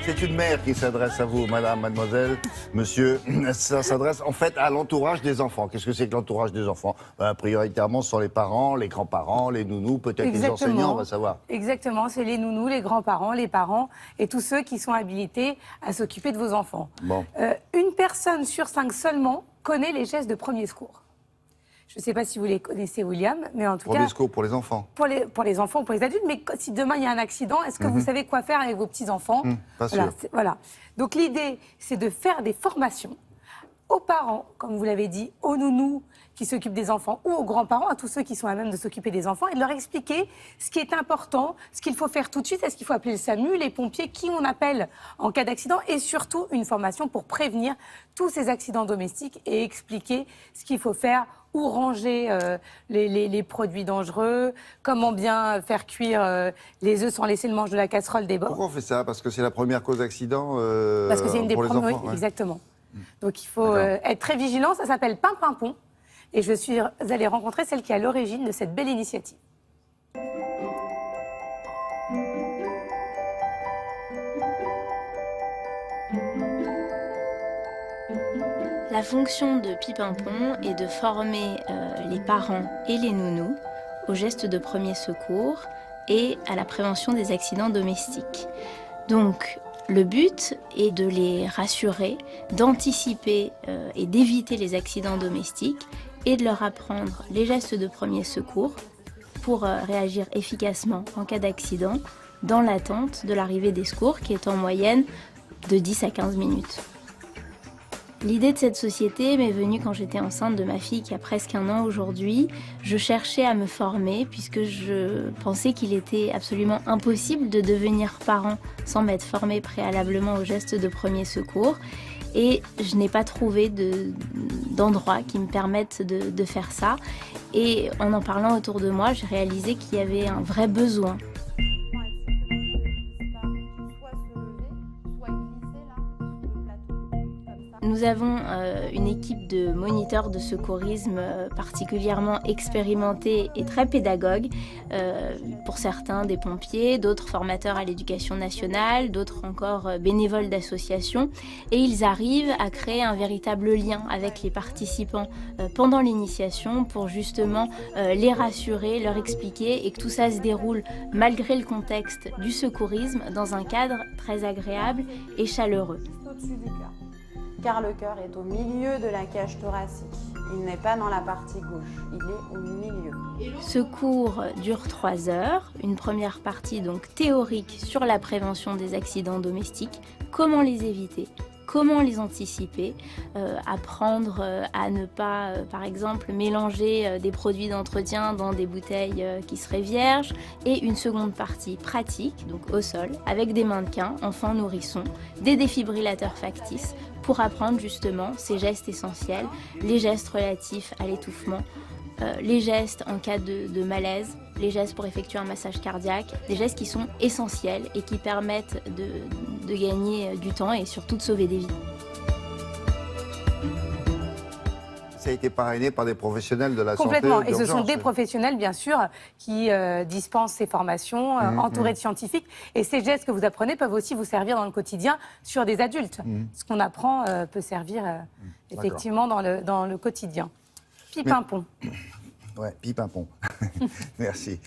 C'est une mère qui s'adresse à vous, madame, mademoiselle, monsieur. Ça s'adresse en fait à l'entourage des enfants. Qu'est-ce que c'est que l'entourage des enfants? Prioritairement, ce sont les parents, les grands-parents, les nounous, peut-être les enseignants, on va savoir. Exactement, c'est les nounous, les grands-parents, les parents et tous ceux qui sont habilités à s'occuper de vos enfants. Bon. Une personne sur 5 seulement connaît les gestes de premier secours. Je ne sais pas si vous les connaissez, William, mais en tout cas... Premier secours pour les enfants. Pour les enfants ou pour les adultes, mais si demain il y a un accident, est-ce que vous savez quoi faire avec vos petits-enfants? Pas sûr. Voilà. Donc l'idée, c'est de faire des formations aux parents, comme vous l'avez dit, aux nounous qui s'occupent des enfants ou aux grands-parents, à tous ceux qui sont à même de s'occuper des enfants, et de leur expliquer ce qui est important, ce qu'il faut faire tout de suite, est-ce qu'il faut appeler le SAMU, les pompiers, qui on appelle en cas d'accident, et surtout une formation pour prévenir tous ces accidents domestiques et expliquer ce qu'il faut faire, où ranger les produits dangereux, comment bien faire cuire les œufs sans laisser le manche de la casserole débord. Pourquoi on fait ça? Parce que c'est la première cause d'accident Parce que c'est une des pour les premières, enfants, oui, ouais. exactement. Donc il faut être très vigilant, ça s'appelle Pimpinpon. Et je suis allée rencontrer celle qui est à l'origine de cette belle initiative. La fonction de Pimpinpon est de former les parents et les nounous aux gestes de premier secours et à la prévention des accidents domestiques. Donc, le but est de les rassurer, d'anticiper et d'éviter les accidents domestiques et de leur apprendre les gestes de premier secours pour réagir efficacement en cas d'accident dans l'attente de l'arrivée des secours qui est en moyenne de 10 à 15 minutes. L'idée de cette société m'est venue quand j'étais enceinte de ma fille qui a presque 1 an aujourd'hui. Je cherchais à me former puisque je pensais qu'il était absolument impossible de devenir parent sans m'être formée préalablement aux gestes de premier secours. Et je n'ai pas trouvé d'endroit qui me permette de faire ça. Et en parlant autour de moi, j'ai réalisé qu'il y avait un vrai besoin. Nous avons une équipe de moniteurs de secourisme particulièrement expérimentés et très pédagogues. Pour certains des pompiers, d'autres formateurs à l'éducation nationale, d'autres encore bénévoles d'associations. Et ils arrivent à créer un véritable lien avec les participants pendant l'initiation pour justement les rassurer, leur expliquer et que tout ça se déroule malgré le contexte du secourisme dans un cadre très agréable et chaleureux. Au-dessus du cœur. Car le cœur est au milieu de la cage thoracique. Il n'est pas dans la partie gauche, il est au milieu. Ce cours dure 3 heures, une première partie donc théorique sur la prévention des accidents domestiques, comment les éviter, comment les anticiper, apprendre à ne pas, par exemple, mélanger des produits d'entretien dans des bouteilles qui seraient vierges, et une seconde partie pratique, donc au sol, avec des mannequins, enfants nourrissons, des défibrillateurs factices, pour apprendre justement ces gestes essentiels, les gestes relatifs à l'étouffement, les gestes en cas de malaise, les gestes pour effectuer un massage cardiaque, des gestes qui sont essentiels et qui permettent de gagner du temps et surtout de sauver des vies. Ça a été parrainé par des professionnels de la santé. Complètement. Et ce sont d'urgence. des professionnels, bien sûr, qui dispensent ces formations, entourés de scientifiques. Et ces gestes que vous apprenez peuvent aussi vous servir dans le quotidien sur des adultes. Ce qu'on apprend peut servir effectivement dans le quotidien. Pimpinpon. Ouais, Pimpinpon. Merci.